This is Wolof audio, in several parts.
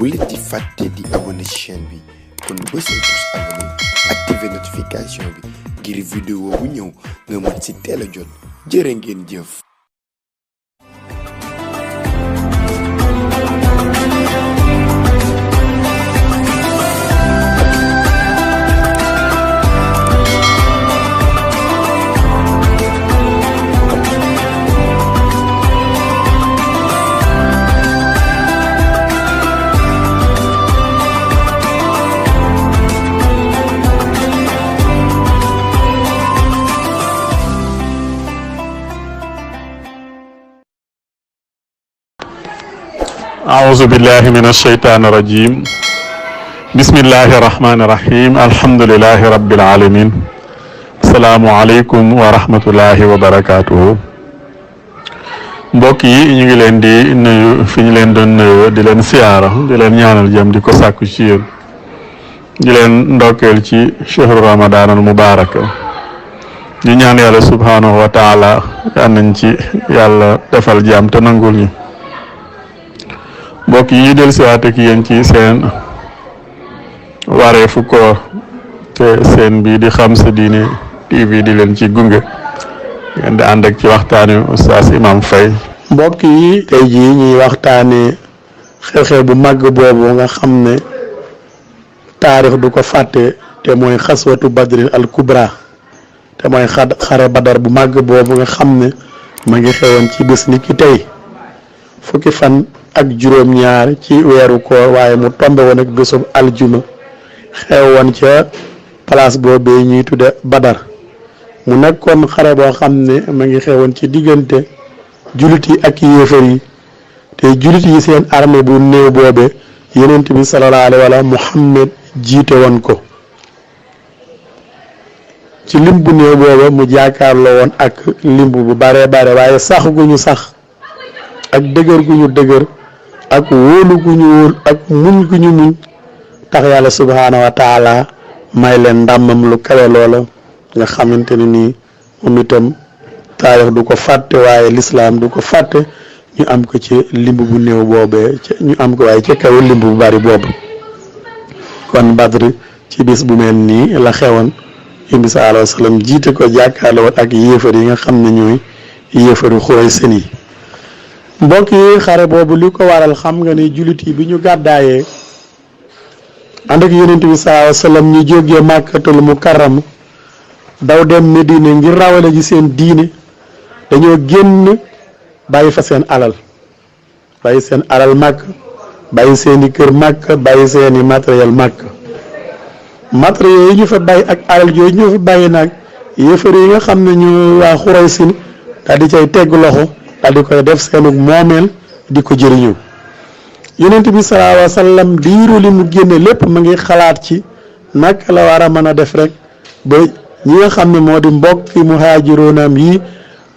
bu leen di fàtte di abonné ci chaîne bi kon bësal tous abonné activer notification bi ngir vidéo bu ñëw nga mën ci teel a jot jërë ngeen jëf. أعوذ بالله من الشيطان الرجيم بسم الله الرحمن الرحيم الحمد لله رب العالمين السلام عليكم ورحمة الله وبركاته mbokk yi ñu ngi leen di nuyu fi ñu leen doon nuyu di leen siyaara di leen ñaanal jàmm di ko sàkku ci yéen di leen ndokkeel ci shahru ramadan al mubarak di ñaan yàlla subhanahu wa taala yal nañ ci yàlla defal jàmm te nangul ñu mbokk yi del siwaat ak yéen ci seen wareefu koor te seen bi di Xam Sa Diine TV di leen ci gunge ngeen di ànd ak ci waxtaani Oustaz Imam Faye. mbokk yi tey jii ñuy waxtaane xew-xew bu màgg boobu nga xam ne taarix du ko fàtte te mooy xaswatu badrin al kubra te mooy xare badar bu màgg boobu nga xam ne ma ngi xewoon ci bés ni ki tey fukki fan ak juróom-ñaar ci weeru koor waaye mu tombe woon ak bésub aljuma xew woon ca place boobee ñuy tudde badar mu nekkoon xare boo xam ne ma ngi xewoon ci diggante julit yi ak yéefar yi te julit yi seen armée bu néew boobe yonent bi sallallahu alayhi wa sallam Muhammad jiite woon ko ci lim bu néew boobe mu jaakaarloo woon ak limb bu bare bare waaye sax gu ñu sax ak dëgër gu ñu dëgër ak wóolu gu ñu wóol ak muñ gu ñu muñ tax yàlla subhaanahu wa taala may leen ndàmmam lu kawe loola nga xamante ne nii moom itam taarix du ko fàtte waaye lislaam du ko fàtte ñu am ko ci limb bu néew boobee ñu am ko waaye ca kaw limb bu bari boobu kon Badr ci bis bu mel nii la xewoon Yonent bi sallallahu alayhi wa sallam jiite ko jàkkaarloo woon ak yéefar yi nga xam ne ñooy yéefaru Xuraysh yi mbokk yi xare boobu li ko waral xam nga ne jullit yi bi ñu gàddaayee ànd ak Yonent bi sallallahu alayhi wa sallam ñu jógee Màkkatul Mukarram daw dem Medina ngir rawale ji seen diine dañoo génn bàyyi fa seen alal màkk bàyyi seeni kër màkk bàyyi seeni matériel màkk matériel yi ñu fa bàyyi ak alal yooyu ñu fa bàyyi nag yéefar yi nga xam ne ñu waa Xuraysh daal di cay tegg loxo daal di koy def seenu moomeel di ko jëriñu Yonent bi sallallahu alayhi wa sallam diiru li mu génne lépp ma ngi xalaat ci naka la war a mën a def rek ba ñi nga xam ne moo di mbokki muhaajiroonam yi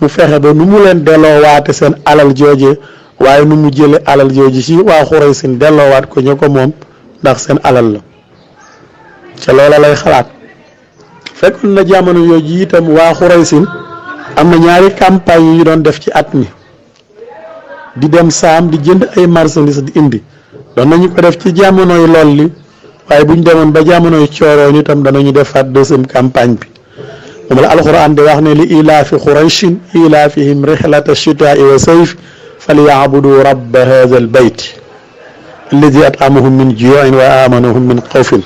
mu fexe ba nu mu leen delloowaate seen alal jooje waaye nu mu jële alal jooje ci waa Xuraysh delloowaat ko ñu ko moom ndax seen alal la ca loola lay xalaat fekkoon na jamono yooju itam waa Xuraysh am na ñaari campagne yu ñu doon def ci at mi di dem saam di jënd ay marchandises di indi doon nañu ko def ci jamonoy lool li waaye bu ñu demoon ba jamonoy cooroon itam danañu defaat deuxième campagne bi moom la alxuraan di wax ne li ilaafi Qurayshin ilaafihim rihlata shitaa'i wa sayf falyabudu rabba haadha al bayt alladi at'amahum min juu'in wa aamanahum min xawfin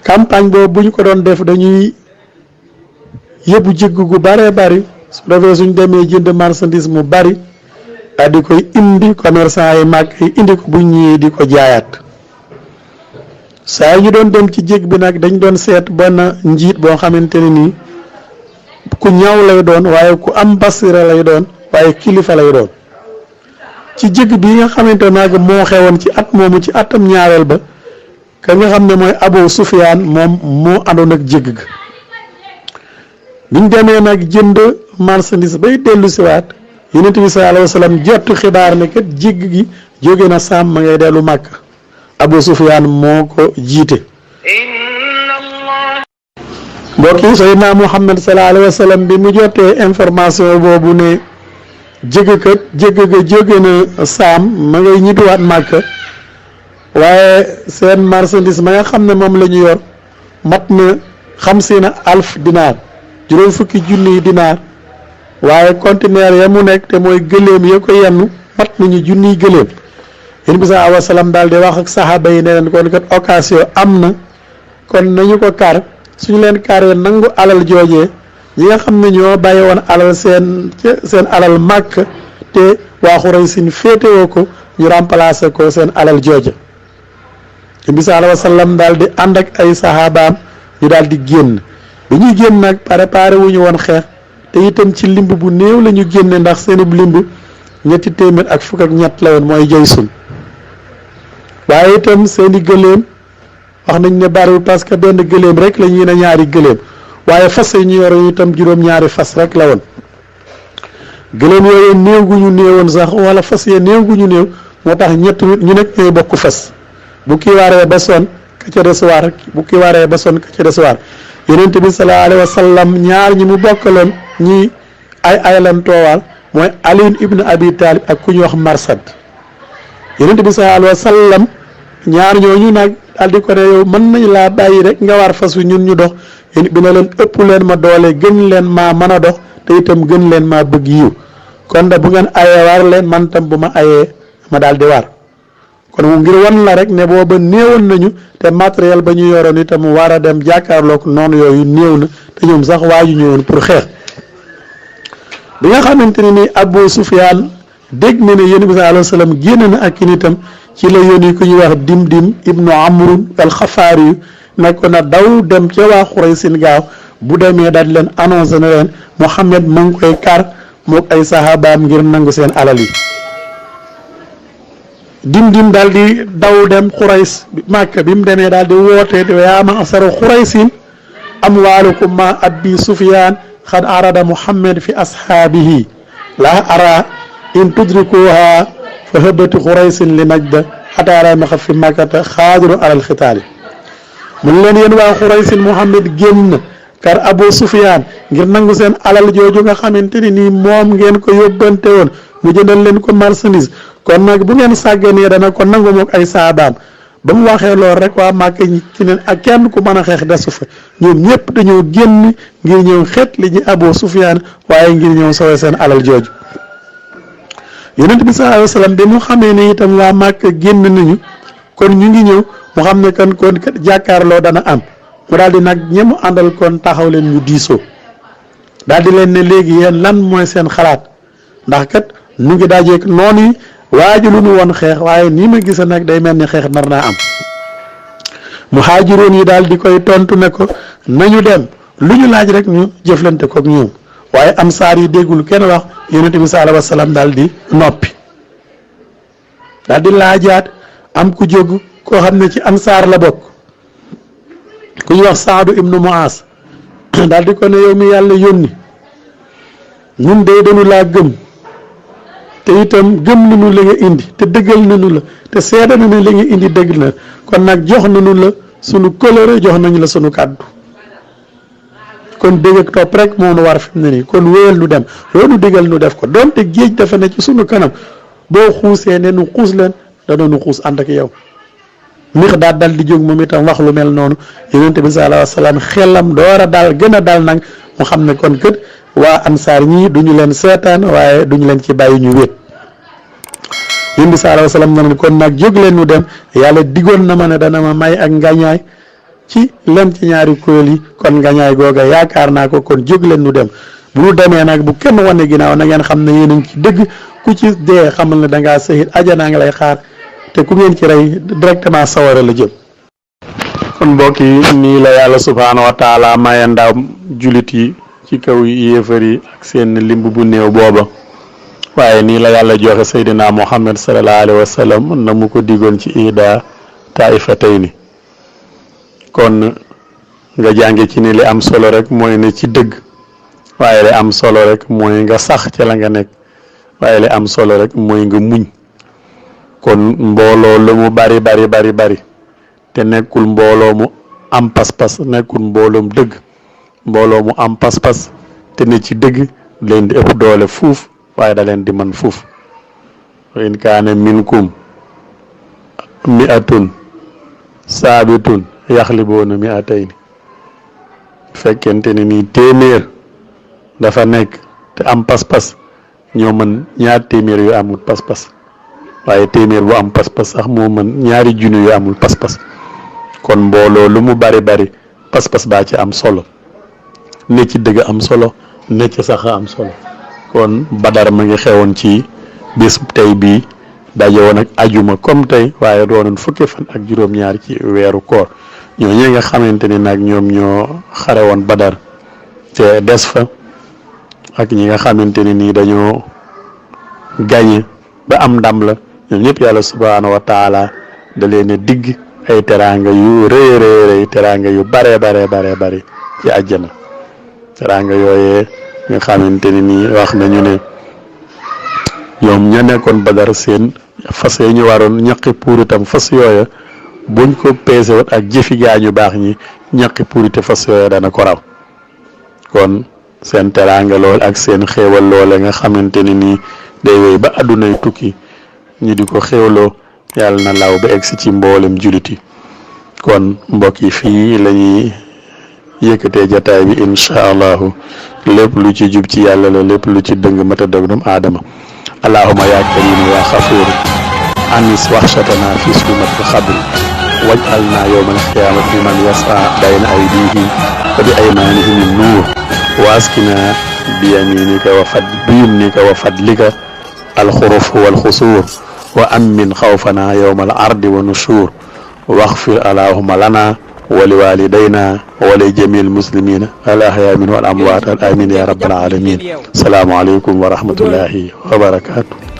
campagne boobu bu ñu ko doon def dañuy yëbbu jégg gu bare bari su defee suñ demee jënd marchandise mu bari daal di koy indi commerçant yi màgg yi indi ko bu ñëwee di ko jaayaat saa ñu doon dem ci jég bi nag dañ doon seet benn njiit boo xamante ne nii ku ñaw lay doon waaye ku am basira lay doon waaye kilifa lay doon ci jég bi nga xamante nag moo xewoon ci at moomu ci atam ñaareel ba ka nga xam ne mooy Abu Sufyaan moom moo àndoon ak jég ga biñ demee nag jënd marchandise bay dellu siwaat Yonent bi sallallahu alayhi wa sallam jot xibaar ne kat jég gi jóge na Saam ma ngay dellu Màkk Abu Sufyaan moo ko jiite mbokk yi Seydina Muhammad sallallahu alayhi wa sallam bi mu jotee information boobu ne jég ga jóge na Saam ma ngay ñibbiwaat Màkk waaye seen marchandise ma nga xam ne moom la ñu yor mat na 50,000 dinaar juróom fukki junniy dinaar waaye conteneur ya mu nekk te mooy gëléem ya ko yennu mat nañu junniy gëléem yéen bi sallallahu alayhi wa sallam daal di wax ak saxaaba yi ne leen kon kat occasion am na kon nañu ko kar suñu leen karee nangu alal joojee ñi nga xam ne ñoo bàyyi woon alal seen alal màkk te waa Xuraysin féetewoo ko ñu remplacer ko seen alal jooja yéen bi sallallahu alayhi wa sallam daal di ànd ak ay saxaabaam ñu daal di génn bi ñuy génn nag préparé wu ñu woon xeex te itam ci limb bu néew la ñu génne ndax seenub limb 323 la woon mooy jay sun waaye itam seeni gëléem wax nañ ne bariwul parce que benn gëléem rek la ñuy ne ñaari gëléem waaye fas yi ñu yore itam juróom-ñaari fas rek la woon gëléem yooyu néew gu ñu néewoon sax wala fas yee néew gu ñu néew moo tax ñett ñu nekk ñooy bokk fas bu kii waree ba son ka ca des waar bu kii waree ba son ka ca des waar yonent bi sallallahu alayhi wa sallam ñaar ñi mu bokkaloon ñi ay lan toowaal mooy Ali ibn Abi Talib ak ku ñuy wax Marsad yonent bi sallallahu alayhi wa sallam ñaar ñooñu nag daal di ko ne yow mën nañ laa bàyyi rek nga war fas wi ñun ñu dox yéen bi ne leen ëpp leen ma doole gën leen maa mën a dox te itam gën leen maa bëgg yiw kon da bu ngeen ayee war leen man tam bu ma ayee ma daal di war kon mu ngir wan la rek ne booba néewoon nañu te matériel ba ñu yoroon itam war a dem jàkkaarloog noonu yooyu néew na te ñoom sax waaju ñëwoon pour xeex bi nga xamante ne ni Abu Sufyaan dégg na ne yéen bi sallallahu alayhi wa sallam génn na ak nitam ci la yónni ku ñuy wax Dimdim ibnu Amrun al-Xafaari yu nekkoon na daw dem ca waa Xuraysin gaaw bu demee daal di leen annoncé na leen Muhammad ma ngi koy kar moog ay sahabaam ngir nangu seen alal yi Dimdim daal di daw dem Xurays Màkka bi mu demee daal di woote yaa ma'shara Xuraysin amwaalukum ma Abi Sufyaan xad arada Muhammad fi ashaabihi laa ara in tudrikuha fa hëbbati Xuraysin li najda xataa ramaxa fi makkata xaadiru alal xitaali mun leen yéen waa Xuraysin Muhammad génn kar Abu Sufyaan ngir nangu seen alal jooju nga xamante ni nii moom ngeen ko yóbbante woon mu jëndal leen ko marchandise kon nag bu ngeen sàgganee dana ko nangu mook ay saabaam ba mu waxee loolu rek waa Màkka ci ne ak kenn ku mën a xeex desu fa ñoom ñëpp dañoo génn ngir ñëw xeet li ñi Abu Sufyaan waaye ngir ñëw sowe seen alal jooju yonent bi sallallahu alayhi wa sallam bi mu xamee ne itam waa Màkka génn nañu kon ñu ngi ñëw mu xam ne kon jàkkaarloo dana am mu daal di nag ñemu àndal kon taxaw leen ñu diisoo daal di leen ne léegi yéen lan mooy seen xalaat ndax kat nu ngi dajeek noonu yi waaju lu nu woon xeex waaye nii ma gisa nag day mel ni xeex nar naa am muhaajiroon yi daal di koy tontu ne ko nañu dem lu ñu laaj rek ñu jëflante ko ak ñoom waaye ansaar yi déggul kenn wax yonent bi sallallahu alayhi wa sallam daal di noppi daal di laajaat am ku jóg koo xam ne ci ansaar la bokk ku ñuy wax Saadu ibnu Muaas daal di ko ne yow mi yàlla yónni ñun de dañu laa gëm te itam gëm nañu la nga indi te dëggal nañu la te seede na ne la nga indi dëgg na kon nag jox nañu la sunu kóllëre jox nañu la sunu kàddu kon dégg ak topp rek moo nu war fi mu ne nii kon wéyal nu dem loolu digal nu def ko donte géej dafa ne ci sunu kanam boo xuusee ne nu xuus leen danoonu xuus ànd ak yow Miqdaad dal di jóg moom itam wax lu mel noonu yonent bi sallallahu alayhi wa sallam xelam door a daal gën a daal nag mu xam ne kon kët waa ansaar ñii duñu leen seetaan waaye duñu leen ci bàyyi ñu wét yonent bi sallallahu alayhi wa sallam ne kon nag jóg leen ñu dem yàlla digoon na ma ne dana ma may ak ngañaay ci len ci ñaari kuréel yi kon ngañaay googa yaakaar naa ko kon jóg leen ñu dem bu ñu demee nag bu kenn wane ginnaaw na ngeen xam ne yéen a ngi ci dëgg ku ci dee xamal ne dangaa sahid ajanaa nga lay xaar te ku ngeen ci rey directement sawara la jëm. kon mbokk yi nii la yàlla subhaanahu wa taala maye ndaw julit yi ci kaw yéefar yi ak seen limb bu néew booba waaye nii la yàlla joxe Seydina Muhammad sallallahu alayhi wa sallam na mu ko digoon ci ida taifatayni kon nga jànge ci ni li am solo rek mooy ne ci dëgg waaye li am solo rek mooy nga sax ci la nga nekk waaye li am solo rek mooy nga muñ kon mbooloo lu mu bari te nekkul mbooloo mu am pas-pas nekkul mbooloom dëgg mbooloo mu am pas-pas te ne ci dëgg leen di ëpp doole fuuf waaye da leen di mën fuuf wa in kaana minkum mi'atun saabitun yaxliboona mi'atayni fekkente ne nii téeméer dafa nekk te am pas-pas ñoo mën ñaar téeméer yu amul pas-pas waaye téeméer bu am pas-pas sax moo mën ñaari junni yu amul pas-pas kon mbooloo lu mu bari bari pas-pas baa ci am solo ne ci dëgg am solo ne ci sax am solo kon Badar ma ngi xewoon ci bis tey bii daje woon ak ajuma comme tey waaye doonoon fukki fan ak juróom-ñaar ci weeru koor ñooñu nga xamante ni nag ñoom ñoo xare woon Badar te des fa ak ñi nga xamante ne nii dañoo gañe ba am ndam la ñoom ñëpp yàlla subhaanahu wa taala da leen a digg ay teraanga yu rëy teraanga yu bare ci àjjana teraanga yooyee nga xamante ne nii wax nañu ne ñoom ña nekkoon Badar seen fas yi ñu waroon ñaqi pour itam fas yooya buñ ko peese wat ak jëfi gaañu baax ñi ñaqi pour te fas yooya dana ko raw kon seen teraanga lool ak seen xéewal loole nga xamante ne nii day wéy ba àddunay tukki ñu di ko xéewloo yàlla na law ba egsi ci mboolem juliti kon mbokk yi fii lañuy yëkkatee jataay bi incha allahu lépp lu ci jub ci yàlla la lépp lu ci dëng mata dëg dum aadama allahuma ya karimu ya xafuur anis waxshatana fi sumatil xabri waj'alna yawmal qiyamati man yasa bayna aydihim wa bi aymanihim nuur wa askina biyaminika wa fadlika alxuruf walxusuur wa amin xawfana yawmal ardi wa nushur waxfir allahuma lana wa liwalidayna wa li jamil muslimina al ahya min wal amwaat al amin ya rabbal alamin salaamu aleykum wa rahmatullahi wa barakatuh